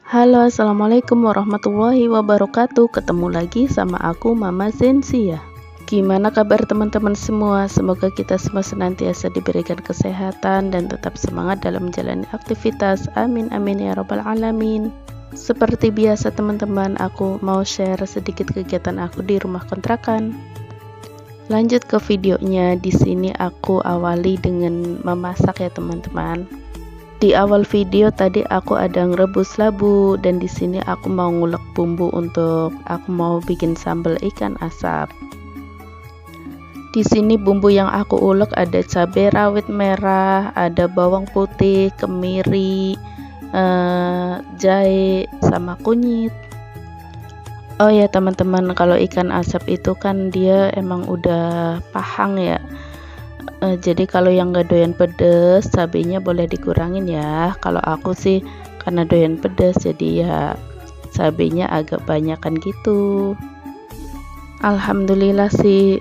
Halo, assalamualaikum warahmatullahi wabarakatuh. Ketemu lagi sama aku, Mama Zensia. Gimana kabar teman-teman semua? Semoga kita semua senantiasa diberikan kesehatan dan tetap semangat dalam menjalani aktivitas. Amin amin ya robbal alamin. Seperti biasa teman-teman, aku mau share sedikit kegiatan aku di rumah kontrakan. Lanjut ke videonya. Di sini aku awali dengan memasak ya teman-teman. Di awal video tadi aku ada ngerebus labu, dan di sini aku mau ngulek bumbu untuk aku mau bikin sambal ikan asap. Di sini bumbu yang aku ulek ada cabai rawit merah, ada bawang putih, kemiri, jahe, sama kunyit. Oh ya teman-teman, kalau ikan asap itu kan dia emang udah pahang ya. Jadi kalau yang gak doyan pedes, cabenya boleh dikurangin ya. Kalau aku sih karena doyan pedes, jadi ya cabenya agak banyakan gitu. Alhamdulillah sih,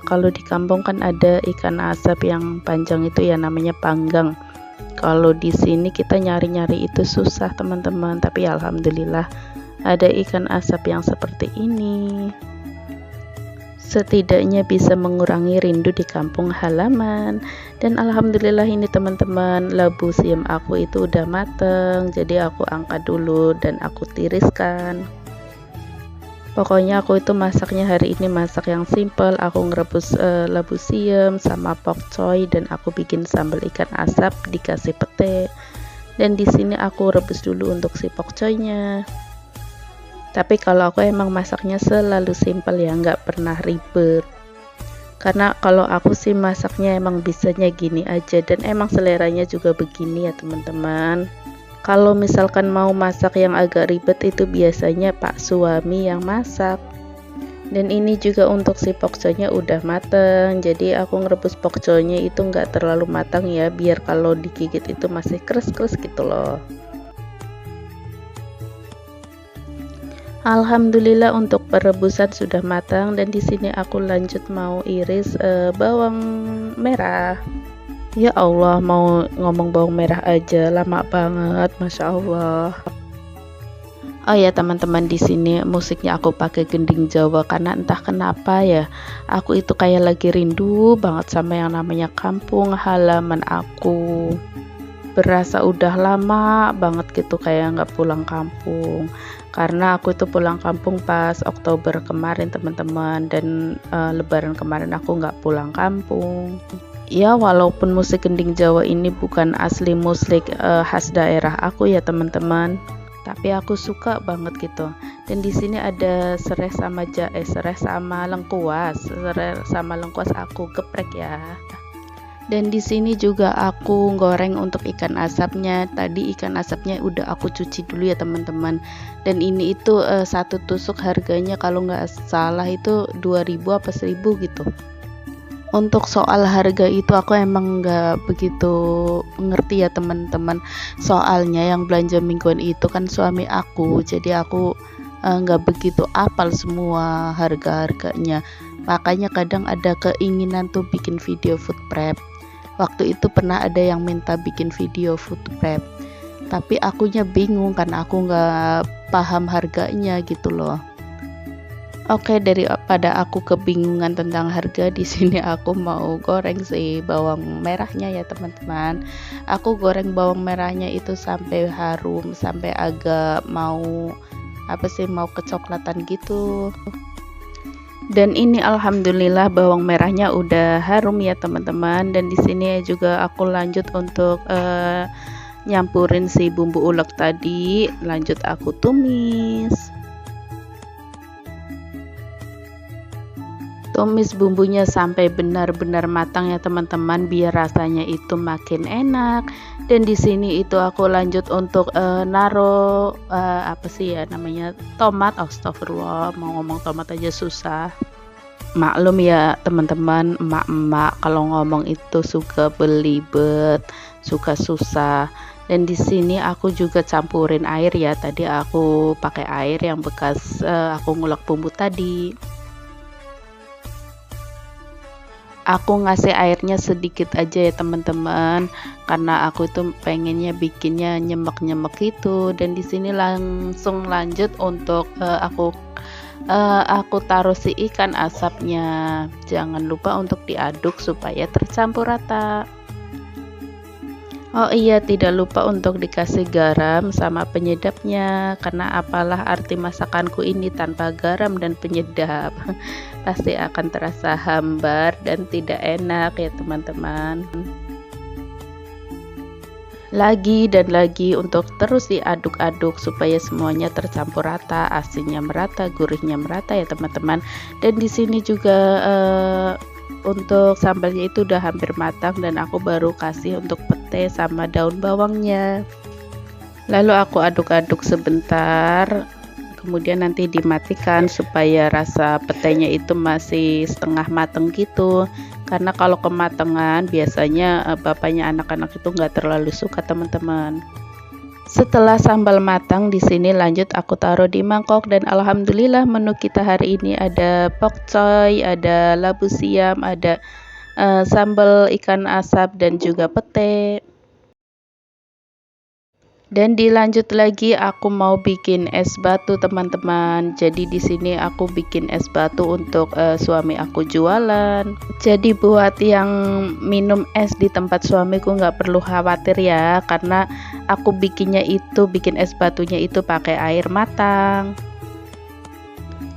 kalau di kampung kan ada ikan asap yang panjang itu ya, namanya panggang. Kalau di sini kita nyari-nyari itu susah teman-teman, tapi alhamdulillah ada ikan asap yang seperti ini. Setidaknya bisa mengurangi rindu di kampung halaman. Dan alhamdulillah ini teman-teman, labu siam aku itu udah mateng, jadi aku angkat dulu dan aku tiriskan. Pokoknya aku itu masaknya hari ini masak yang simple. Aku ngerebus labu siam sama pokcoy, dan aku bikin sambal ikan asap dikasih pete. Dan di sini aku rebus dulu untuk si pokcoynya. Tapi kalau aku emang masaknya selalu simpel ya, nggak pernah ribet. Karena kalau aku sih masaknya emang bisanya gini aja, dan emang seleranya juga begini ya teman-teman. Kalau misalkan mau masak yang agak ribet itu biasanya Pak suami yang masak. Dan ini juga untuk si pokcoynya udah mateng, jadi aku ngerebus pokcoynya itu nggak terlalu matang ya, biar kalau digigit itu masih kres-kres gitu loh. Alhamdulillah untuk perebusan sudah matang, dan di sini aku lanjut mau iris bawang merah. Ya Allah, mau ngomong bawang merah aja lama banget, masya Allah. Oh ya teman-teman, di sini musiknya aku pakai gending Jawa karena entah kenapa ya, aku itu kayak lagi rindu banget sama yang namanya kampung halaman aku. Berasa udah lama banget gitu kayak nggak pulang kampung, karena aku itu pulang kampung pas Oktober kemarin teman-teman, dan Lebaran kemarin aku nggak pulang kampung ya. Walaupun musik gending Jawa ini bukan asli musik khas daerah aku ya teman-teman, tapi aku suka banget gitu. Dan di sini ada serai sama serai sama lengkuas aku geprek ya. Dan di sini juga aku goreng untuk ikan asapnya. Tadi ikan asapnya udah aku cuci dulu ya teman-teman. Dan ini itu satu tusuk harganya kalau nggak salah itu 2000 apa 1000 gitu. Untuk soal harga itu aku emang nggak begitu ngerti ya teman-teman. Soalnya yang belanja mingguan itu kan suami aku, jadi aku nggak begitu apal semua harga-harganya. Makanya kadang ada keinginan tuh bikin video food prep. Waktu itu pernah ada yang minta bikin video food prep, tapi akunya bingung karena aku nggak paham harganya gitu loh. Oke, daripada aku kebingungan tentang harga, di sini aku mau goreng sih bawang merahnya ya teman-teman. Aku goreng bawang merahnya itu sampai harum, sampai agak mau mau kecoklatan gitu. Dan ini alhamdulillah bawang merahnya udah harum ya teman-teman. Dan di sini juga aku lanjut untuk nyampurin si bumbu ulek tadi, lanjut aku tumis bumbunya sampai benar-benar matang ya teman-teman, biar rasanya itu makin enak. Dan di sini itu aku lanjut untuk naro tomat. Astagfirullah, mau ngomong tomat aja susah. Maklum ya teman-teman, emak-emak kalau ngomong itu suka belibet, suka susah. Dan di sini aku juga campurin air ya. Tadi aku pakai air yang bekas aku ngulek bumbu tadi. Aku ngasih airnya sedikit aja ya teman-teman, karena aku itu pengennya bikinnya nyemek-nyemek gitu. Dan di sini langsung lanjut untuk aku taruh si ikan asapnya. Jangan lupa untuk diaduk supaya tercampur rata. Oh iya, tidak lupa untuk dikasih garam sama penyedapnya, karena apalah arti masakanku ini tanpa garam dan penyedap. Pasti akan terasa hambar dan tidak enak ya teman-teman. Lagi dan lagi untuk terus diaduk-aduk supaya semuanya tercampur rata, asinnya merata, gurihnya merata ya teman-teman. Dan di sini juga untuk sambalnya itu udah hampir matang dan aku baru kasih untuk pete sama daun bawangnya. Lalu aku aduk-aduk sebentar, kemudian nanti dimatikan supaya rasa petenya itu masih setengah mateng gitu. Karena kalau kematangan biasanya bapaknya anak-anak itu nggak terlalu suka teman-teman. Setelah sambal matang, di sini lanjut aku taruh di mangkok dan alhamdulillah menu kita hari ini ada pokcoy, ada labu siam, ada sambal ikan asap dan juga pete. Dan dilanjut lagi aku mau bikin es batu teman-teman. Jadi di sini aku bikin es batu untuk suami aku jualan. Jadi buat yang minum es di tempat suamiku nggak perlu khawatir ya, karena aku bikin es batunya itu pakai air matang.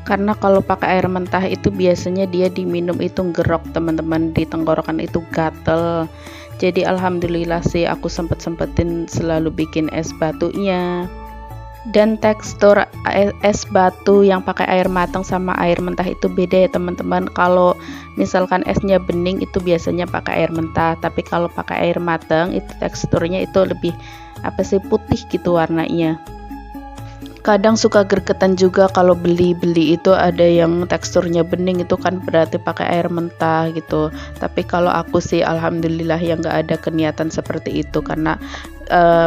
Karena kalau pakai air mentah itu biasanya dia diminum itu gerok teman-teman, di tenggorokan itu gatel. Jadi alhamdulillah sih aku sempetin selalu bikin es batunya. Dan tekstur es batu yang pakai air matang sama air mentah itu beda ya teman-teman. Kalau misalkan esnya bening itu biasanya pakai air mentah, tapi kalau pakai air matang itu teksturnya itu lebih putih gitu warnanya. Kadang suka gergetan juga kalau beli itu ada yang teksturnya bening, itu kan berarti pakai air mentah gitu. Tapi kalau aku sih alhamdulillah yang nggak ada keniatan seperti itu, karena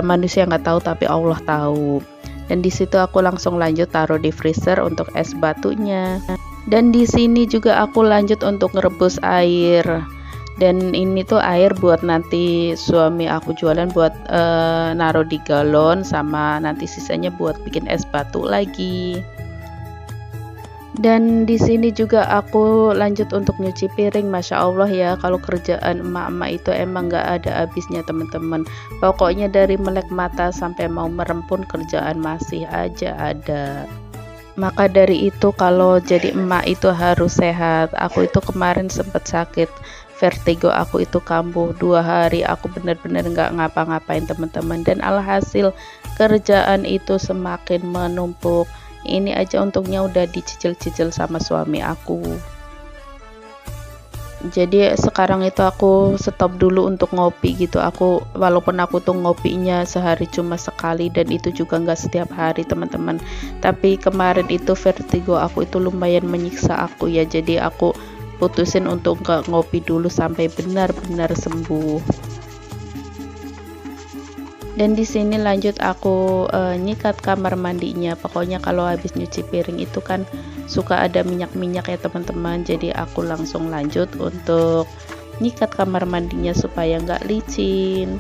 manusia nggak tahu tapi Allah tahu. Dan di situ aku langsung lanjut taruh di freezer untuk es batunya. Dan di sini juga aku lanjut untuk ngerebus air. Dan ini tuh air buat nanti suami aku jualan buat naruh di galon, sama nanti sisanya buat bikin es batu lagi. Dan di sini juga aku lanjut untuk nyuci piring. Masya Allah ya, kalau kerjaan emak-emak itu emang gak ada habisnya teman-teman. Pokoknya dari melek mata sampai mau merem pun kerjaan masih aja ada. Maka dari itu kalau jadi emak itu harus sehat. Aku itu kemarin sempat sakit vertigo, aku itu kambuh 2 hari, aku benar-benar nggak ngapa-ngapain teman-teman. Dan alhasil kerjaan itu semakin menumpuk. Ini aja untungnya udah dicicil-cicil sama suami aku. Jadi sekarang itu aku stop dulu untuk ngopi gitu. Walaupun aku tuh ngopinya sehari cuma sekali, dan itu juga nggak setiap hari teman-teman. Tapi kemarin itu vertigo aku itu lumayan menyiksa aku ya. Jadi aku putusin untuk nggak ngopi dulu sampai benar-benar sembuh. Dan di sini lanjut aku nyikat kamar mandinya. Pokoknya kalau habis nyuci piring itu kan suka ada minyak-minyak ya teman-teman. Jadi aku langsung lanjut untuk nyikat kamar mandinya supaya nggak licin.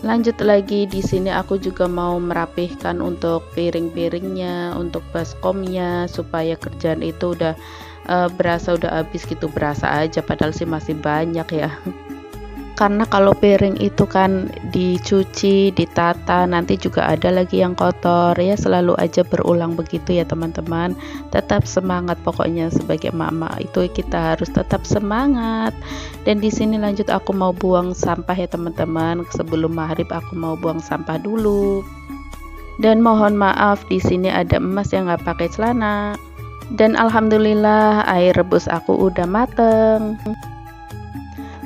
Lanjut lagi, di sini aku juga mau merapihkan untuk piring-piringnya, untuk baskomnya, supaya kerjaan itu udah berasa udah habis gitu, berasa aja padahal sih masih banyak ya. Karena kalau piring itu kan dicuci, ditata, nanti juga ada lagi yang kotor ya, selalu aja berulang begitu ya teman-teman. Tetap semangat pokoknya, sebagai mama itu kita harus tetap semangat. Dan di sini lanjut aku mau buang sampah ya teman-teman. Sebelum maghrib aku mau buang sampah dulu. Dan mohon maaf di sini ada emas yang nggak pakai celana. Dan alhamdulillah air rebus aku udah mateng.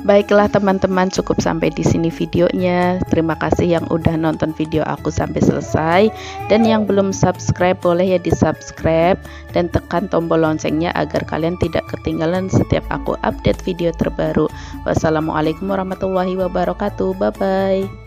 Baiklah teman-teman, cukup sampai di sini videonya. Terima kasih yang udah nonton video aku sampai selesai. Dan yang belum subscribe boleh ya di subscribe dan tekan tombol loncengnya agar kalian tidak ketinggalan setiap aku update video terbaru. Wassalamualaikum warahmatullahi wabarakatuh. Bye bye.